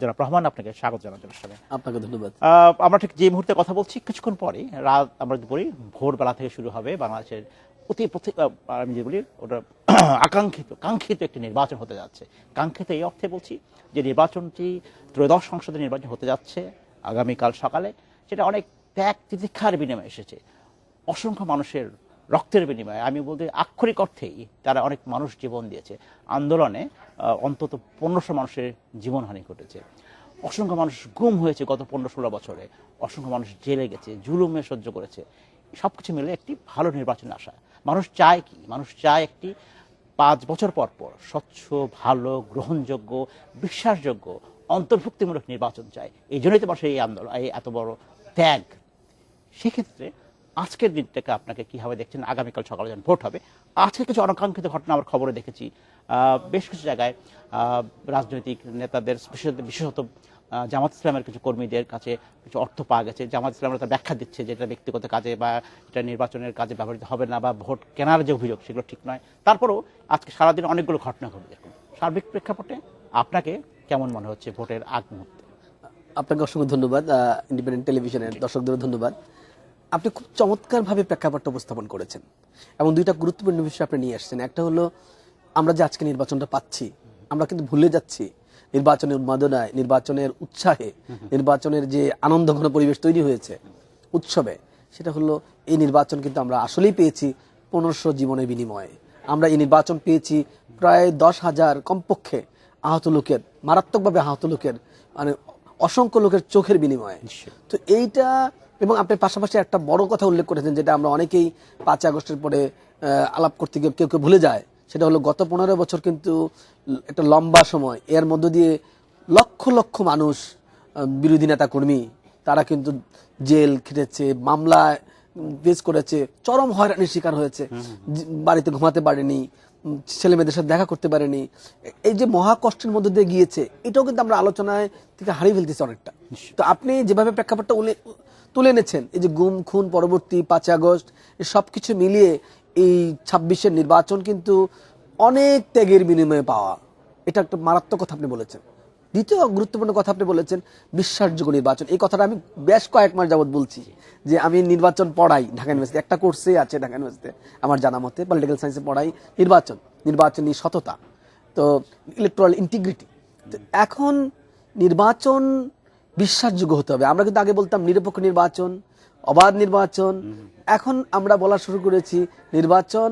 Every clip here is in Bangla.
জনাব রহমান, আপনাকে স্বাগত জানাচ্ছি অনুষ্ঠানে। আপনাকে ধন্যবাদ। আমরা ঠিক যে মুহূর্তে কথা বলছি কিছুক্ষণ পরে রাত আমরা যদি বলি ভোরবেলা থেকে শুরু হবে বাংলাদেশের আমি যে বলি ওটা কাঙ্ক্ষিত একটি নির্বাচন হতে যাচ্ছে। কাঙ্ক্ষিত এই অর্থে বলছি যে নির্বাচনটি ত্রয়োদশ সংসদের নির্বাচন হতে যাচ্ছে আগামীকাল সকালে। সেটা অনেক ত্যাগ তিতিক্ষার বিনিময়ে এসেছে, অসংখ্য মানুষের রক্তের বিনিময়ে। আমি বলতে আক্ষরিক অর্থেই তারা অনেক মানুষ জীবন দিয়েছে আন্দোলনে। অন্তত 1500 মানুষের জীবনহানি ঘটেছে, অসংখ্য মানুষ গুম হয়েছে গত 15-16 বছরে, অসংখ্য মানুষ জেলে গেছে, জুলুমে সহ্য করেছে। সবকিছু মিলে একটি ভালো নির্বাচন আসা। মানুষ চায় কি? মানুষ চায় একটি 5 বছর পর পর স্বচ্ছ, ভালো, গ্রহণযোগ্য, বিশ্বাসযোগ্য, অন্তর্ভুক্তিমূলক নির্বাচন চায়। এই জন্যই তো মানুষের এই আন্দোলন, এই এত বড় ত্যাগ। সেক্ষেত্রে আজকের দিনটাকে আপনাকে কিভাবে দেখছেন? আগামীকাল সকালে যখন ভোট হবে, আজকে কিছু অনাকাঙ্ক্ষিত ঘটনা আমার খবরে দেখেছি। বেশ কিছু জায়গায় রাজনৈতিক নেতাদের বিশেষত জামাত ইসলামের কিছু কর্মীদের কাছে কিছু অর্থ পাওয়া গেছে। জামাত ইসলামরা তার ব্যাখ্যা দিচ্ছে যে এটা ব্যক্তিগত কাজে বা এটা নির্বাচনের কাজে ব্যবহৃত হবে না, বা ভোট কেনার যে অভিযোগ সেগুলো ঠিক নয়। তারপরেও আজকে সারাদিন অনেকগুলো ঘটনা ঘটে। দেখুন, সার্বিক প্রেক্ষাপটে আপনাকে কেমন মনে হচ্ছে ভোটের আগ মুহূর্তে? আপনাকে অসংখ্য ধন্যবাদ। ইন্ডিপেন্ডেন্ট টেলিভিশনের দর্শকদেরও ধন্যবাদ। আপনি খুব চমৎকারভাবে প্রেক্ষাপটটা উপস্থাপন করেছেন এবং দুইটা গুরুত্বপূর্ণ বিষয় আপনি নিয়ে আসছেন। একটা হলো আমরা যে আজকে নির্বাচনটা পাচ্ছি, আমরা কিন্তু ভুলে যাচ্ছি নির্বাচনের উন্মাদনায়, নির্বাচনের উৎসাহে, নির্বাচনের যে আনন্দঘন পরিবেশ তৈরি হয়েছে উৎসবে, সেটা হলো এই নির্বাচন কিন্তু আমরা আসলেই পেয়েছি 1500 জীবনের বিনিময়ে। আমরা এই নির্বাচন পেয়েছি প্রায় 10,000 কমপক্ষে আহত লোকের, মারাত্মকভাবে আহত লোকের, মানে অসংখ্য লোকের চোখের বিনিময়ে। তো এইটা, এবং আপনি পাশাপাশি একটা বড় কথা উল্লেখ করেছেন যেটা আমরা অনেকেই 5 আগস্টের পরে আলাপ করতে গিয়ে কেউ কেউ ভুলে যায়। সেটা হলো গত 15 বছর কিন্তু একটা লম্বা সময়, এর মধ্য দিয়ে লক্ষ লক্ষ মানুষ, বিরোধী নেতা কর্মী, তারা কিন্তু জেল খেটেছে, মামলায় ফেস করেছে, চরম হয়রানির শিকার হয়েছে, বাড়িতে ঘুমাতে পারেনি, ছেলে মেয়েদের সাথে দেখা করতে পারেনি। এই যে মহা কষ্টের মধ্যে দিয়ে গিয়েছে, এটাও কিন্তু আমরা আলোচনায় থেকে হারিয়ে ফেলতেছি অনেকটা। তো আপনি যেভাবে প্রেক্ষাপটটা তুলে এনেছেন, এই যে গুম খুন পরবর্তী 5 আগস্ট, এই সবকিছু মিলিয়ে এই 26-এর নির্বাচন কিন্তু অনেক ত্যাগের বিনিময়ে পাওয়া। এটা একটা মারাত্মক কথা আপনি বলেছেন। দ্বিতীয় গুরুত্বপূর্ণ কথা আপনি বলেছেন বিশ্বাসযোগ্য নির্বাচন। এই কথাটা আমি বেশ কয়েক মাস যাবত বলছি যে আমি নির্বাচন পড়াই ঢাকা ইউনিভার্সিটি, একটা কোর্সে আছে ঢাকা ইউনিভার্সিটিতে আমার জানা মতে, পলিটিক্যাল সায়েন্সে পড়াই নির্বাচনী সততা, তো ইলেকট্রাল ইন্টিগ্রিটি। এখন নির্বাচন বিশ্বাসযোগ্য হতে হবে। আমরা কিন্তু আগে বলতাম নিরপেক্ষ নির্বাচন, অবাধ নির্বাচন। এখন আমরা বলা শুরু করেছি নির্বাচন,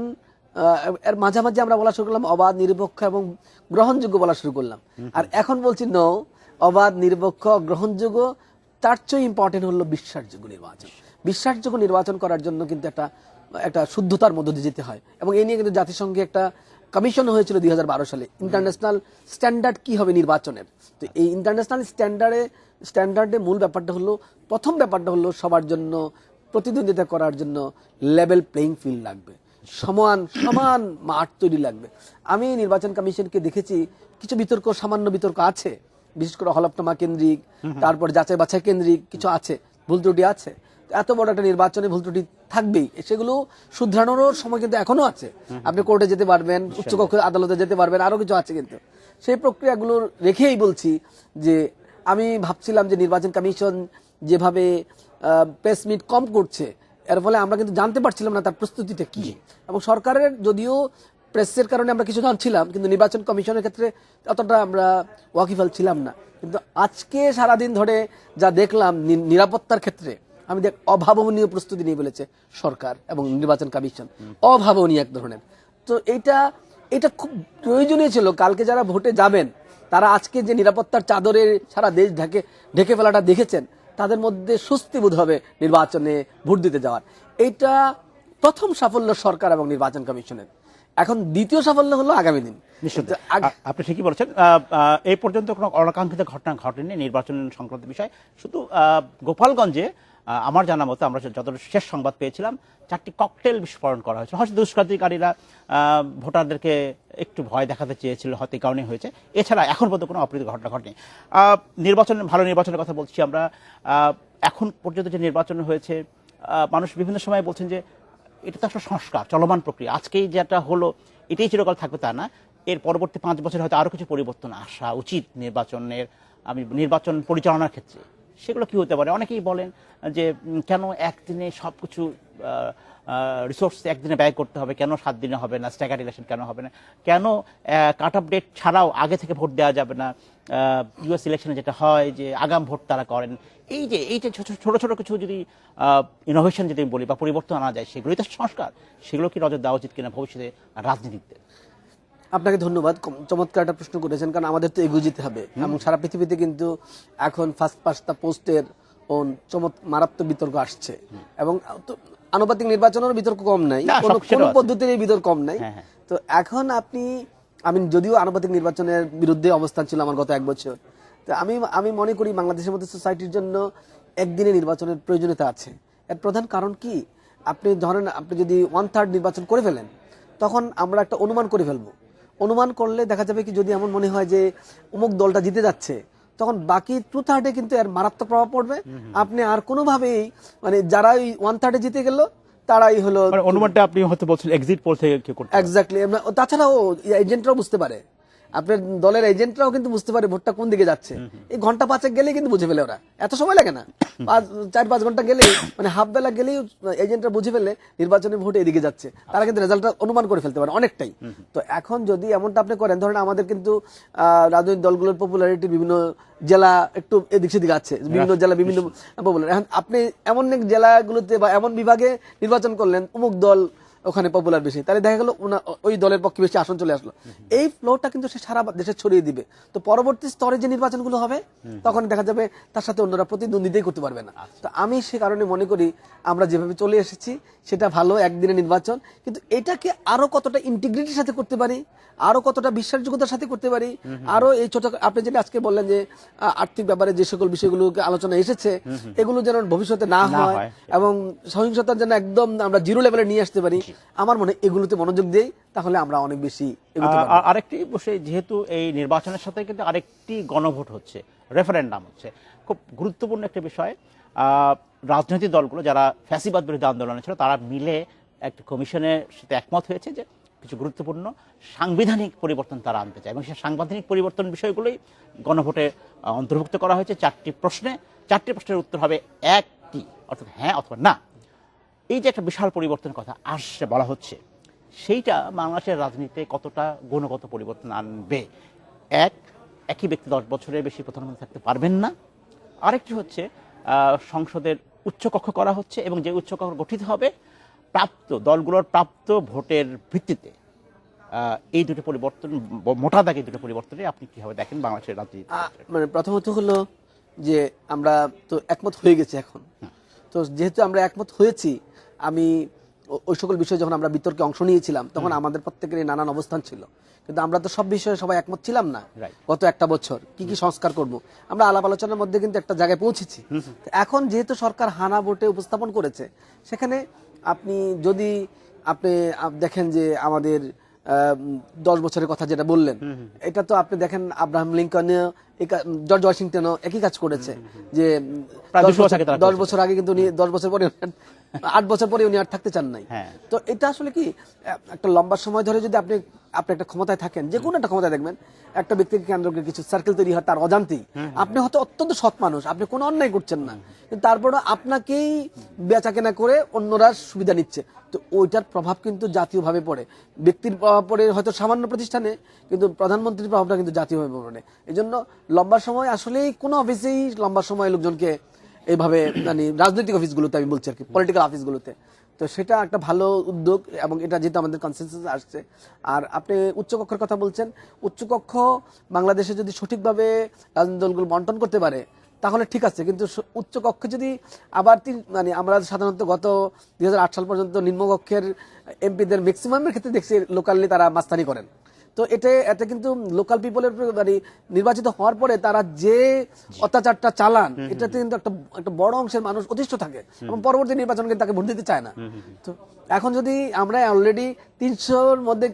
এর মাঝামাঝি আমরা বলা শুরু করলাম অবাধ, নিরপেক্ষ এবং গ্রহণযোগ্য বলা শুরু করলাম। আর এখন বলছি নো, অবাধ, নিরপেক্ষ, গ্রহণযোগ্য, তার চেয়ে ইম্পর্টেন্ট হলো বিশ্বাসযোগ্য নির্বাচন। বিশ্বাসযোগ্য নির্বাচন করার জন্য কিন্তু একটা শুদ্ধতার মধ্য দিয়ে যেতে হয়, এবং এই নিয়ে কিন্তু জাতিসংঘে একটা কমিশন হয়েছিল 2012 সালে, ইন্টারন্যাশনাল স্ট্যান্ডার্ড কি হবে নির্বাচনের। তো এই ইন্টারন্যাশনাল স্ট্যান্ডার্ডে মূল ব্যাপারটা হলো, প্রথম ব্যাপারটা হলো সবার জন্য প্রতিদ্বন্দ্বিতা করার জন্য লেভেল প্লেইং ফিল্ড লাগবে, সমান মাঠ তৈরি লাগবে। আমি নির্বাচন কমিশনকে দেখেছি কিছু বিতর্ক, সামান্য বিতর্ক আছে, বিশেষ করে হলফনামা কেন্দ্রিক, তারপর যাচাই বাছাই কেন্দ্রিক কিছু আছে, ভুল ত্রুটি আছে। এত বড় একটা নির্বাচনে ভুল ত্রুটি থাকবেই, সেগুলো শুধরানোরও সময় কিন্তু এখনো আছে। আপনি কোর্টে যেতে পারবেন, উচ্চকক্ষ আদালতে যেতে পারবেন, আরো কিছু আছে। কিন্তু সেই প্রক্রিয়াগুলো রেখেই বলছি যে আমি ভাবছিলাম যে নির্বাচন কমিশন যেভাবে প্রেস মিট কম করছে, এর ফলে আমরা কিন্তু জানতে পারছিলাম না তার প্রস্তুতিটা কি। এবং সরকারের যদিও প্রেসের কারণে আমরা কিছু জানছিলাম, কিন্তু নির্বাচন কমিশনের ক্ষেত্রে অতটা আমরা ওয়াকিফাল ছিলাম না। কিন্তু আজকে সারাদিন ধরে যা দেখলাম নিরাপত্তার ক্ষেত্রে, আমি অভাবনীয় প্রস্তুতি নিয়ে ফেলেছে সরকার এবং নির্বাচন কমিশন, অভাবনীয় এক ধরনের। তো এটা খুব প্রয়োজনীয় ছিল। কালকে যারা ভোটে যাবেন, তারা আজকে যে নিরাপত্তার চাদরে সারা দেশ ঢেকে ফেলাটা দেখেছেন, তাদের মধ্যে স্বস্তি বোধ হবে নির্বাচনে ভোট দিতে যাওয়ার। এটা প্রথম সাফল্য সরকার এবং নির্বাচন কমিশনের। এখন দ্বিতীয় সাফল্য হলো আগামী দিন। আপনি ঠিকই বলেছেন, এই পর্যন্ত কোনো অনাকাঙ্ক্ষিত ঘটনা ঘটেনি নির্বাচন সংক্রান্ত বিষয়। শুধু গোপালগঞ্জে আমার জানা মতো আমরা যত শেষ সংবাদ পেয়েছিলাম, 4টি ককটেল বিস্ফোরণ করা হয়েছে। হয়তো দুষ্কৃতিকারীরা ভোটারদেরকে একটু ভয় দেখাতে চেয়েছিল, হয়তো এই কারণে হয়েছে। এছাড়া এখন পর্যন্ত কোনো অপ্রীতি ঘটনা ঘটেনি। ভালো নির্বাচনের কথা বলছি আমরা। এখন পর্যন্ত যে নির্বাচন হয়েছে, মানুষ বিভিন্ন সময় বলছেন যে এটা তো একটা সংস্কার, চলমান প্রক্রিয়া। আজকেই যেটা হলো এটাই চিরকাল থাকবে তা না, এর পরবর্তী 5 বছর হয়তো আরো কিছু পরিবর্তন আসা উচিত নির্বাচনের আমি নির্বাচন পরিচালনার ক্ষেত্রে সেগুলো কি হতে পারে? অনেকেই বলেন যে কেন একদিনে সবকিছু রিসোর্স একদিনে ব্যয় করতে হবে, কেন 7 দিনে হবে না, স্ট্যাগার্ড ইলেকশন কেন হবে না, কেন কাট অফ ডেট ছাড়াও আগে থেকে ভোট দেওয়া যাবে না, ইউএস ইলেকশনে যেটা হয় যে আগাম ভোট তারা করেন। এই যে ছোট ছোট কিছু যদি ইনোভেশন যদি বলি বা পরিবর্তন আনা যায়, সেগুলোই তো সংস্কার। সেগুলো কি নজর দেওয়া উচিত কিনা ভবিষ্যতে রাজনীতিতে? আপনাকে ধন্যবাদ, চমৎকার একটা প্রশ্ন করেছেন, কারণ আমাদের তো এগিয়ে যেতে হবে এবং সারা পৃথিবীতে কিন্তু এখন ফার্স্ট পাস্ট দ্য পোস্টের মারাত্মক বিতর্ক আসছে এবং আনুপাতিক নির্বাচনের বিতর্ক কম নাই, কোনো পদ্ধতির এই বিতর্ক কম নাই। তো এখন আমি যদিও আনুপাতিক নির্বাচনের বিরুদ্ধে অবস্থান ছিল আমার গত 1 বছর, তো আমি মনে করি বাংলাদেশের মধ্যে সোসাইটির জন্য একদিনে নির্বাচনের প্রয়োজনীয়তা আছে। এর প্রধান কারণ কি, আপনি ধরেন আপনি যদি 1/3 নির্বাচন করে ফেলেন, তখন আমরা একটা অনুমান করে ফেলবো। অনুমান করলে দেখা যাবে কি, যদি এমন মনে হয় যে অমুক দলটা জিতে যাচ্ছে, তখন বাকি 2/3 কিন্তু এর মারাত্মক প্রভাব পড়বে। আপনি আর কোনোভাবেই মানে যারা ওই 1/3 জিতে গেল তারাই হলো অনুমানটা আপনি হয়তো বলছেন এক্সিট পোল থেকে কেউ করতে। এক্স্যাক্টলি। তাছাড়াও এজেন্টরাও বুঝতে পারে, আপনার দলের এজেন্টরাও কিন্তু বুঝতে পারে ভোটটা কোন দিকে যাচ্ছে। এই ঘন্টা 5 গেলেই কিন্তু বুঝে ফেলে ওরা, এত সময় লাগে না, 4-5 ঘন্টা গেলেই মানে হাফ বেলা গেলেই এজেন্টরা বুঝে ফেলে নির্বাচনের ভোট এদিকে যাচ্ছে। তারা কিন্তু রেজাল্টটা অনুমান করে ফেলতে পারে অনেকটাই। তো এখন যদি এমনটা আপনি করেন, ধরেন আমাদের কিন্তু রাজনৈতিক দলগুলোর পপুলারিটি বিভিন্ন জেলা একটু এদিক সেদিক আছে, বিভিন্ন জেলা বিভিন্ন পপুলার। এখন আপনি এমন জেলাগুলোতে বা এমন বিভাগে নির্বাচন করলেন অমুক দল ওখানে পপুলার বেশি, তাহলে দেখা গেল ওই দলের পক্ষে বেশি আসন চলে আসলো। এই ফ্লোটা কিন্তু সে সারা দেশে ছড়িয়ে দিবে। তো পরবর্তী স্তরে যে নির্বাচনগুলো হবে তখন দেখা যাবে তার সাথে অন্যরা প্রতিদ্বন্দ্বিতাই করতে পারবে না। তো আমি সে কারণে মনে করি আমরা যেভাবে চলে এসেছি সেটা ভালো, একদিনের নির্বাচন, কিন্তু এটাকে আরো কতটা ইন্টিগ্রিটির সাথে করতে পারি, আরো কতটা বিশ্বাসযোগ্যতার সাথে করতে পারি, আরো এই ছোট আপনি যেটা আজকে বললেন যে আর্থিক ব্যাপারে যে সকল বিষয়গুলোকে আলোচনা এসেছে এগুলো যেন ভবিষ্যতে না হয় এবং সহিংসতার জন্য একদম আমরা জিরো লেভেলে নিয়ে আসতে পারি, আমার মনে এগুলোতে মনোযোগ দেই, তাহলে আমরা অনেক বেশি এগোতে পারব। আরেকটি বিষয়, যেহেতু এই নির্বাচনের সাথে কিন্তু আরেকটি গণভোট হচ্ছে, রেফারেন্ডাম হচ্ছে, খুব গুরুত্বপূর্ণ একটা বিষয়। রাজনৈতিক দলগুলো যারা ফ্যাসিবাদ বিরোধী আন্দোলনে ছিল তারা মিলে একটা কমিশনের সাথে একমত হয়েছে যে কিছু গুরুত্বপূর্ণ সাংবিধানিক পরিবর্তন তারা আনতে চায় এবং সেই সাংবিধানিক পরিবর্তন বিষয়গুলোই গণভোটে অন্তর্ভুক্ত করা হয়েছে। 4টি প্রশ্নের উত্তর হবে একটি, অর্থাৎ হ্যাঁ অথবা না। এই যে একটা বিশাল পরিবর্তনের কথা আসছে বলা হচ্ছে, সেইটা বাংলাদেশের রাজনীতিতে কতটা গুণগত পরিবর্তন আনবে? একই ব্যক্তি 10 বছরের বেশি প্রধানমন্ত্রী থাকতে পারবেন না। আরেকটি হচ্ছে সংসদের উচ্চকক্ষ করা হচ্ছে এবং যে উচ্চকক্ষ গঠিত হবে দলগুলোর প্রাপ্ত ভোটের ভিত্তিতে। এই দুটো পরিবর্তন, মোটা দাগে দুটো পরিবর্তনে আপনি কিভাবে দেখেন বাংলাদেশের রাজনীতি? মানে প্রথমত হলো যে আমরা তো একমত হয়ে গেছি এখন, তো যেহেতু আমরা একমত হয়েছি, আমি ওই সকল বিষয়ে যখন আমরা বিতর্কে অংশ নিয়েছিলাম তখন আমাদের প্রত্যেকেরই নানান অবস্থান ছিল, কিন্তু আমরা তো সব বিষয়ে সবাই একমত ছিলাম না। গত 1 বছর কি কি সংস্কার করব আমরা আলাপ আলোচনার মধ্যে কিন্তু একটা জায়গায় পৌঁছেছি। এখন যেহেতু সরকার হানা ভোটে উপস্থাপন করেছে, সেখানে আপনি যদি দেখেন যে আমাদের 10 বছরের কথা যেটা বললেন, এটা তো আপনি দেখেন আব্রাহাম লিঙ্কন, জর্জ ওয়াশিংটনও একই কাজ করেছে যে 10 বছর আগে কিন্তু 10 বছর পরে 8 বছর পরে উনি আর থাকতে চান নাই। তো এটা আসলে কি একটা লম্বা সময় ধরে যদি আপনি একটা ক্ষমতায় থাকেন, যে কোনো একটা ক্ষমতায় দেখবেন একটা ব্যক্তিকে কেন্দ্র করে কিছু সার্কেল তৈরি হয় তার অজান্তেই। আপনি হয়তো অত্যন্ত সৎ মানুষ, আপনি কোনো অন্যায় করছেন না, কিন্তু তারপরে আপনাকেই বেচা কেনা করে অন্যরা সুবিধা নিচ্ছে, তো ওইটার প্রভাব কিন্তু জাতীয়ভাবে পড়ে। ব্যক্তির প্রভাব পড়ে হয়তো সামান্য প্রতিষ্ঠানে, কিন্তু প্রধানমন্ত্রীর প্রভাবটা কিন্তু জাতীয়ভাবে পড়ে। এই জন্য লম্বা সময় আসলেই কোনো অফিসেই লম্বা সময় লোকজনকে এইভাবে মানে রাজনৈতিক অফিসগুলোতে আমি বলছি আর কি, পলিটিক্যাল অফিসগুলোতে, তো সেটা একটা ভালো উদ্যোগ এবং এটা যেহেতু আমাদের কনসেনসাস আসছে। আর আপনি উচ্চকক্ষের কথা বলছেন, উচ্চকক্ষ বাংলাদেশে যদি সঠিকভাবে রাজনৈতিক দলগুলো বন্টন করতে পারে তাহলে ঠিক আছে, কিন্তু উচ্চকক্ষে যদি আবার মানে আমরা সাধারণত গত 2008 সাল পর্যন্ত নিম্নকক্ষের এমপিদের ম্যাক্সিমামের ক্ষেত্রে দেখছি লোকালি তারা মাস্তানি করেন। তো এটা কিন্তু লোকাল পিপলের মানে নির্বাচিত হওয়ার পরে তারা যে অত্যাচারটা চালান, এটাতে কিন্তু একটা বড় অংশের মানুষ অতিষ্ঠ থাকে এবং পরবর্তী নির্বাচন কিন্তু তাকে ভোট দিতে চায় না। তো এখন যদি আমরা অলরেডি 300-র মধ্যে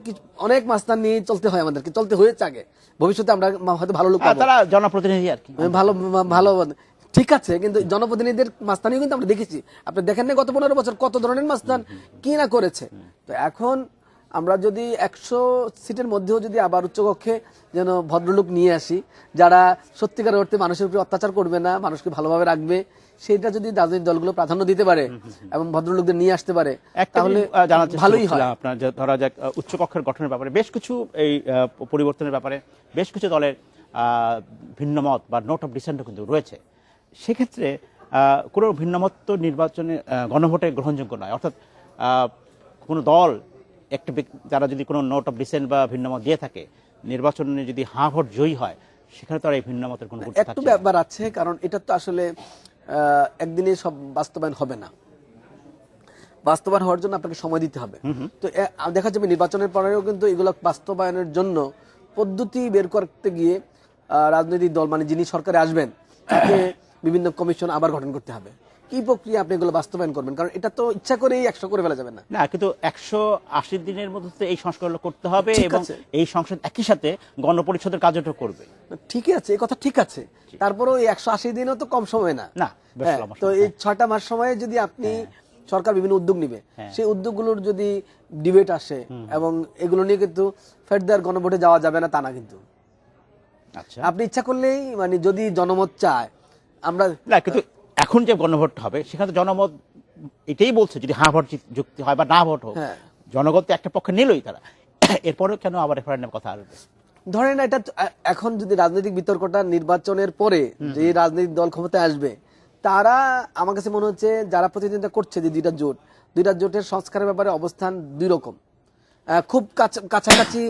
অনেক মাস্তান নিয়ে চলতে হয়, আমাদেরকে চলতে হয়েছে আগে, ভবিষ্যতে আমরা হয়তো ভালো লোক পাবো, তারা জনপ্রতিনিধি আর কি ভালো ঠিক আছে, কিন্তু জনপ্রতিনিধিদের মাস্তানিও কিন্তু আমরা দেখেছি। আপনি দেখেন না গত 15 বছর কত ধরনের মাস্তান কি না করেছে। তো এখন আমরা যদি 100 সিটের মধ্যেও যদি আবার উচ্চকক্ষে যেন ভদ্রলোক নিয়ে আসি, যারা সত্যিকার অর্থে মানুষের উপরে অত্যাচার করবে না, মানুষকে ভালোভাবে রাখবে, সেটা যদি রাজনৈতিক দলগুলো প্রাধান্য দিতে পারে এবং ভদ্রলোকদের নিয়ে আসতে পারে, তাহলে ভালোই হয়। আপনার ধরা যাক উচ্চকক্ষের গঠনের ব্যাপারে বেশ কিছু এই পরিবর্তনের ব্যাপারে বেশ কিছু দলের ভিন্নমত বা নোট অফ ডিসেন্টও কিন্তু রয়েছে। সেক্ষেত্রে কোনো ভিন্নমত তো নির্বাচনে গণভোটে গ্রহণযোগ্য নয়। অর্থাৎ কোনো দল একটা যারা যদি কোনো নোট অফ ডিসেন্ট বা ভিন্নমত দিয়ে থাকে, নির্বাচনে যদি হাঁ ভোট জয়ী হয়, সেখানে তো আর এই ভিন্নমতের কোনো গুরুত্ব একটু থাকছে না। ব্যাপার আছে, কারণ এটা তো আসলে একদিনে সব বাস্তবায়ন হবে না। বাস্তবায়ন হওয়ার জন্য আপনাকে সময় দিতে হবে। তো দেখা যাবে নির্বাচনের পরেও কিন্তু এগুলো বাস্তবায়নের জন্য পদ্ধতি বের করতে গিয়ে রাজনৈতিক দল মানে যিনি সরকারে আসবেন তাকে বিভিন্ন কমিশন আবার গঠন করতে হবে। কি প্রক্রিয়া আপনি এগুলো বাস্তবায়ন করবেন? কারণ এটা তো ইচ্ছা করেই 100 করে ফেলা যাবে না। না, কিন্তু 180 দিনের মধ্যে তো এই সংস্কারগুলো করতে হবে ঠিক এবং আছে। এই সংসদ একই সাথে গণপরিষদের কাজটা করবে। ঠিকই আছে, এই কথা ঠিক আছে। তারপরেও এই 180 দিনও তো কম সময় না। না, বেশ হ্যাঁ, লম্বা তো সময়। এই 6টা মাস সময়ে যদি আপনি সরকার বিভিন্ন উদ্যোগ নিবে, সেই উদ্যোগগুলোর যদি ডিবেট আসে এবং এগুলো নিয়ে কিন্তু ফেরদার গণভোটে যাওয়া যাবে না তা না। কিন্তু আচ্ছা, আপনি ইচ্ছা করলেই মানে যদি জনমত চায় আমরা না, কিন্তু এখন যে গণভোট হবে সেখানে তো জনমত এটাই বলছে যদি হাঁ ভোট যুক্তি হয় বা না ভোট হোক, হ্যাঁ। জনগণ তো একটা পক্ষে নিলই তারা। এরপরেও কেন আবার রেফারেন্ডাম কথা আসবে? ধরেন এটা এখন যদি রাজনৈতিক বিতর্কটা নির্বাচনের পরে যে রাজনৈতিক দল ক্ষমতায় আসবে, তারা আমার কাছে মনে হচ্ছে যারা প্রতিদ্বন্দ্বিতা করছে যে দুইটা জোটের সংস্কারের ব্যাপারে অবস্থান দুই রকম, খুব কাছাকাছি,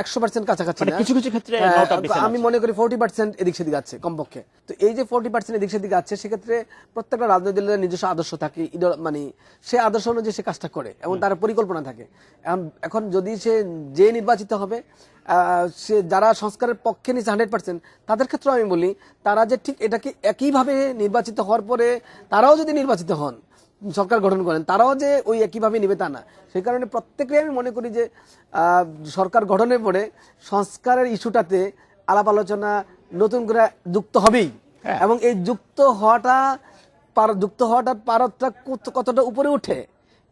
100% কাছাকাছি মানে না। কিছু কিছু ক্ষেত্রে not of dissent আমি আছে। মনে করি 40% এদিক সেদিক আছে কমপক্ষে। তো এই যে 40% এদিক সেদিক আছে, সেক্ষেত্রে প্রত্যেকটা রাজনৈতিক দলের নিজস্ব আদর্শ থাকে, মানে সে আদর্শ অনুযায়ী সে কাজটা করে এবং তার পরিকল্পনা থাকে। এখন যদি যে নির্বাচিত হবে, সে যারা সংস্কারের পক্ষে নিচ্ছে 100%, তাদের ক্ষেত্রে আমি বলি তারা যে ঠিক এটাকে একইভাবে নির্বাচিত হওয়ার পরে তারাও যদি নির্বাচিত হন, সরকার গঠন করেন, তারাও যে ওই একইভাবে নিবে তা না। সেই কারণে প্রত্যেকেই আমি মনে করি যে সরকার গঠনের পরে সংস্কারের ইস্যুটাতে আলাপ আলোচনা নতুন করে যুক্ত হবেই। হ্যাঁ। এবং এই যুক্ত হওয়াটার পারতটা কতটা উপরে উঠে,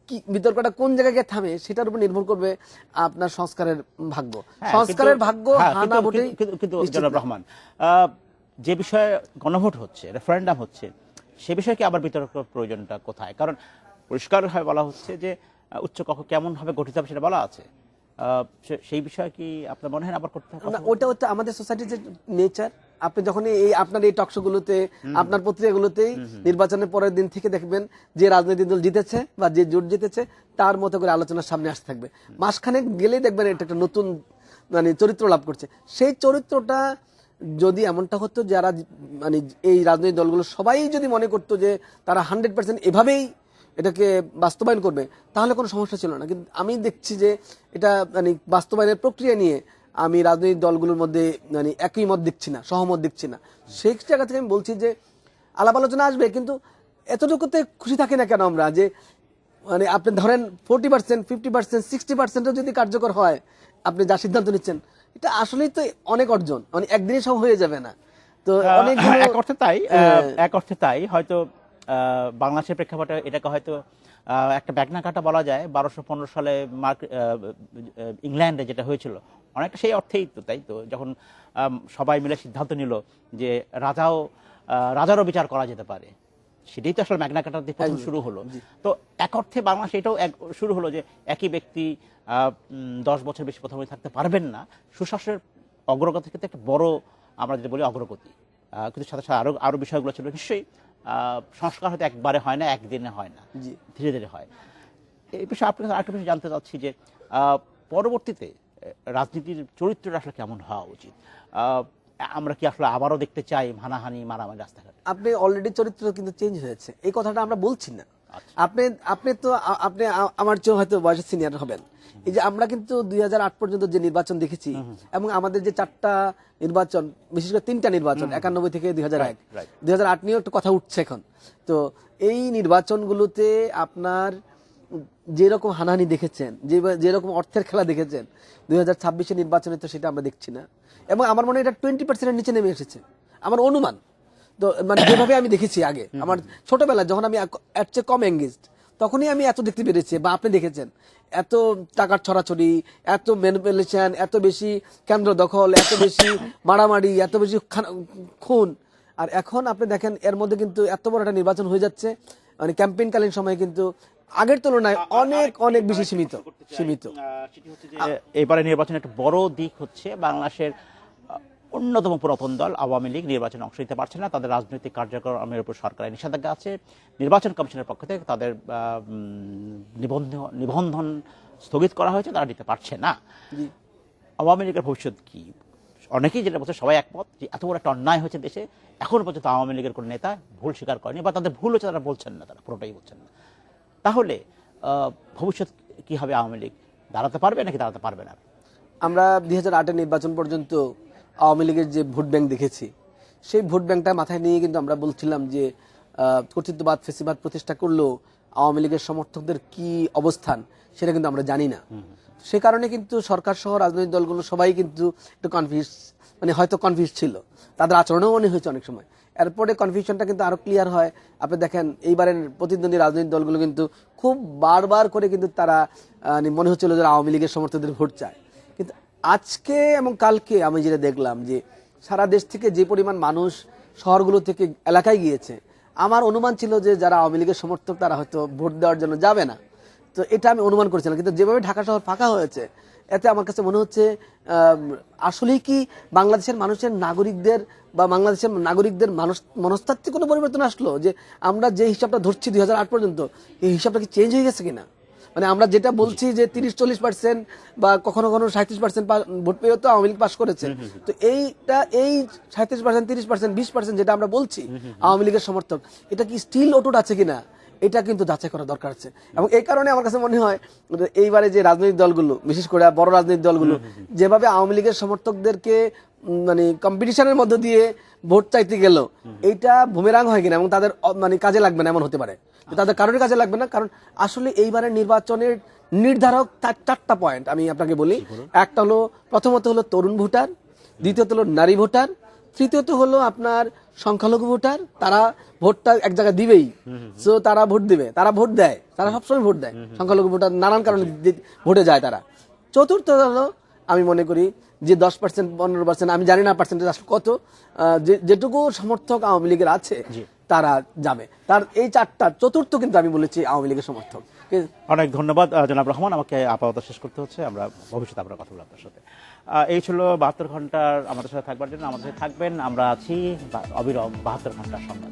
কি বিতর্কটা কোন জায়গায় গিয়ে থামে, সেটার উপর নির্ভর করবে আপনার সংস্কারের ভাগ্য। হ্যাঁ, সংস্কারের ভাগ্য হ্যাঁ, হানা ভোটেই কিন্তু নিশ্চিত জনাব না। রহমান, যে বিষয়ে গণভোট হচ্ছে, রেফারেন্ডাম হচ্ছে, সে বিষয়ে কি আবার বিতর্ক প্রয়োজনটা কোথায়? কারণ পরিষ্কারভাবে বলা হচ্ছে যে উচ্চকক্ষ কেমন ভাবে গঠিত হবে সেটা বলা আছে। সেই বিষয়ে কি আপনার মনে হয় আবার করতে হবে? না, ওটা হচ্ছে আমাদের সোসাইটির যে নেচার। আপনি যখন আপনার এই টকশোগুলোতে, আপনার পত্রিকাগুলোতেই নির্বাচনের পরের দিন থেকে দেখবেন যে রাজনৈতিক দল জিতেছে বা যে জোট জিতেছে তার মতো করে আলোচনার সামনে আসতে থাকবে। মাসখানেক গেলেই দেখবেন এটা একটা নতুন মানে চরিত্র লাভ করছে। সেই চরিত্রটা যদি এমনটা হতো, যারা মানে এই রাজনৈতিক দলগুলো সবাই যদি মনে করতো যে তারা 100% এভাবেই এটাকে বাস্তবায়ন করবে, তাহলে কোনো সমস্যা ছিল না। কিন্তু আমি দেখছি যে এটা মানে বাস্তবায়নের প্রক্রিয়া নিয়ে আমি রাজনৈতিক দলগুলোর মধ্যে মানে একই মত দেখছি না, সহমত দেখছি না। সেই জায়গা থেকে আমি বলছি যে আলাপ আলোচনা আসবে, কিন্তু এতটুকুতে খুশি থাকি না কেন আমরা যে মানে আপনি ধরেন 40%, 50%, 60% যদি কার্যকর হয়, আপনি যা সিদ্ধান্ত নিচ্ছেন, এটা আসলেই তো অনেক অর্জন, মানে একদিনে সব হয়ে যাবে না। তো অনেকগুলো এক অর্থে তাই হয়তো বাংলাদেশের প্রেক্ষাপটে এটাকে হয়তো একটা ব্যাগনা কাটা বলা যায়। 1215 সালে ইংল্যান্ডে যেটা হয়েছিল অনেকটা সেই অর্থেই তো, তাই তো, যখন সবাই মিলে সিদ্ধান্ত নিল যে রাজারও বিচার করা যেতে পারে, সেটাই তো আসলে ম্যাগনা কাটা দিয়ে প্রথম শুরু হলো। তো এক অর্থে বাংলাদেশ এটাও শুরু হলো যে একই ব্যক্তি 10 বছর বেশি প্রধানমন্ত্রী থাকতে পারবেন না। সুশাসনের অগ্রগতির ক্ষেত্রে একটা বড়, আমরা যেটা বলি, অগ্রগতি। কিন্তু সাথে সাথে আরো বিষয়গুলো ছিল। নিশ্চয়ই সংস্কার হয়তো একবারে হয় না, একদিনে হয় না, ধীরে ধীরে হয়। এই বিষয়ে আপনার কাছে আরেকটা বিষয় জানতে চাচ্ছি যে পরবর্তীতে রাজনীতির চরিত্রটা আসলে কেমন হওয়া উচিত? আমরা কি আসলে আবারও দেখতে চাই হানাহানি, মারামারি রাস্তাঘাটে? আপনি অলরেডি চরিত্র কিন্তু চেঞ্জ হয়েছে, এই কথাটা আমরা বলছি না। আপনি তো আপনি আমার চেয়ে হয়তো বয়সে সিনিয়র হবেন। এই যে আমরা কিন্তু 2008 পর্যন্ত যে নির্বাচন দেখেছি এবং আমাদের যে 4টা নির্বাচন, বিশেষ করে 3টা নির্বাচন, 91 থেকে 2001, 2008 নিয়েও একটু কথা উঠছে এখন। তো এই নির্বাচনগুলোতে আপনার যেরকম হানাহানি দেখেছেন, যেরকম অর্থের খেলা দেখেছেন, 2026 নির্বাচনে তো সেটা আমরা দেখছি না। এবং আমার মনে হয় এটা 20% নিচে নেমে এসেছে, আমার অনুমান। তো মানে যেভাবে আমি দেখেছি আগে আমার ছোটবেলায়, যখন আমি এর চেয়ে কম এঙ্গেজড, তখনই আমি এত দেখতে পেরেছি, বা আপনি দেখেছেন এত টাকার ছড়াছড়ি, এত ম্যানিপুলেশন, এত বেশি কেন্দ্র দখল, এত বেশি মারামারি, এত বেশি খুন। আর এখন আপনি দেখেন এর মধ্যে কিন্তু এত বড় একটা নির্বাচন হয়ে যাচ্ছে, মানে ক্যাম্পেইনকালীন সময়ে কিন্তু আগের তুলনায় অনেক অনেক বেশি সীমিত। সেটি হচ্ছে যে এবারে নির্বাচনের একটা বড় দিক হচ্ছে বাংলাদেশের অন্যতম পুরাতন দল আওয়ামী লীগ নির্বাচনে অংশ নিতে পারছে না। তাদের রাজনৈতিক কার্যক্রমের উপর সরকারের নিষেধাজ্ঞা আছে। নির্বাচন কমিশনের পক্ষ থেকে তাদের নিবন্ধন স্থগিত করা হয়েছে, তারা দিতে পারছে না। আওয়ামী লীগের ভবিষ্যৎ কি? অনেকেই যেটা বলছে, সবাই একমত যে এত বড় একটা অন্যায় হয়েছে দেশে, এখন পর্যন্ত আওয়ামী লীগের কোনো নেতা ভুল স্বীকার করেনি, বা তাদের ভুল হচ্ছে তারা বলছেন না, তারা পুরোটাই বলছেন না। তাহলে ভবিষ্যৎ কি হবে? আওয়ামী লীগ দাঁড়াতে পারবে নাকি দাঁড়াতে পারবে না? আমরা 2008-এর নির্বাচন পর্যন্ত আওয়ামী লীগের যে ভোট ব্যাংক দেখেছি, সেই ভোট ব্যাংকটা মাথায় নিয়ে কিন্তু আমরা বলছিলাম যে কর্তৃত্ববাদ ফেসিবাদ প্রতিষ্ঠা করলেও আওয়ামী লীগের সমর্থকদের কি অবস্থান সেটা কিন্তু আমরা জানি না। সে কারণে কিন্তু সরকার সহ রাজনৈতিক দলগুলো সবাই কিন্তু একটু কনফিউজ, মানে হয়তো কনফিউজ ছিল, তাদের আচরণও মনে হয়েছে অনেক সময়। এরপরে কনফিউশনটা কিন্তু আরো ক্লিয়ার হয়। আপনি দেখেন এইবারের প্রতিদ্বন্দ্বী রাজনৈতিক দলগুলো কিন্তু খুব বারবার করে কিন্তু তারা মনে হচ্ছিল যে আওয়ামী লীগের সমর্থকদের ভোট চায়। কিন্তু আজকে এবং কালকে আমি যেটা দেখলাম যে সারা দেশ থেকে যে পরিমাণ মানুষ শহরগুলো থেকে এলাকায় গিয়েছে, আমার অনুমান ছিল যে যারা আওয়ামী লীগের সমর্থক তারা হয়তো ভোট দেওয়ার জন্য যাবে না। তো এটা আমি অনুমান করেছিলাম, কিন্তু যেভাবে ঢাকা শহর ফাঁকা হয়েছে, এতে আমার কাছে মনে হচ্ছে আসলেই কি বাংলাদেশের মানুষের নাগরিকদের বা বাংলাদেশের নাগরিকদের মনস্তাত্ত্বিক কোনো পরিবর্তন আসলো, যে আমরা যে হিসাবটা ধরছি 2008 পর্যন্ত, এই হিসাবটা কি চেঞ্জ হয়ে গেছে কিনা? মানে আমরা যেটা বলছি যে 30-40% বা কখনো কখনো 37% ভোট পেয়েও তো আওয়ামী লীগ পাস করেছে, তো এই 37%, 30%, 20% যেটা আমরা বলছি আওয়ামী লীগের সমর্থক, এটা কি স্টিল অটুট আছে কিনা, এটা কিন্তু যাচাই করা দরকার আছে। এবং এই কারণে আমার কাছে মনে হয় এইবারে যে রাজনৈতিক দলগুলো, বিশেষ করে বড় রাজনৈতিক দলগুলো যেভাবে আওয়ামী লীগের সমর্থকদেরকে মানে কম্পিটিশনের মধ্য দিয়ে ভোট চাইতে গেল, এইটা বুমেরাং হয় কিনা এবং তাদের মানে কাজে লাগবে না, এমন হতে পারে তাদের কারোর কাজে লাগবে না। কারণ আসলে এইবারের নির্বাচনের নির্ধারক 4টা পয়েন্ট আমি আপনাকে বলি। একটা হলো, প্রথমত হলো তরুণ ভোটার, দ্বিতীয়ত হলো নারী ভোটার, তৃতীয়ত হলো আপনার সংখ্যালঘু ভোটার। তারা ভোটটা এক জায়গায় দিবেই, সো তারা ভোট দিবে, তারা ভোট দেয়, তারা সবসময় ভোট দেয়। সংখ্যালঘু ভোটার নানান কারণে ভোটে যায় তারা। চতুর্থ হলো, আমি মনে করি যে 10%, 15%, আমি জানি না পার্সেন্টেজ আসলে কত, যেটুকু সমর্থক আওয়ামী লীগের আছে তারা যাবে। তার এই 4টা, চতুর্থ কিন্তু আমি বলেছি আওয়ামী লীগের সমর্থক। অনেক ধন্যবাদ জনাব রহমান, আমাকে আপাতত শেষ করতে হচ্ছে, আমরা ভবিষ্যতে আমরা কথা বলবো আপনার সাথে। এই ছিল 72 ঘন্টার আমাদের সাথে থাকবার জন্য। আমাদের সাথে থাকবেন, আমরা আছি অবিরাম 72 ঘন্টার সংবাদ।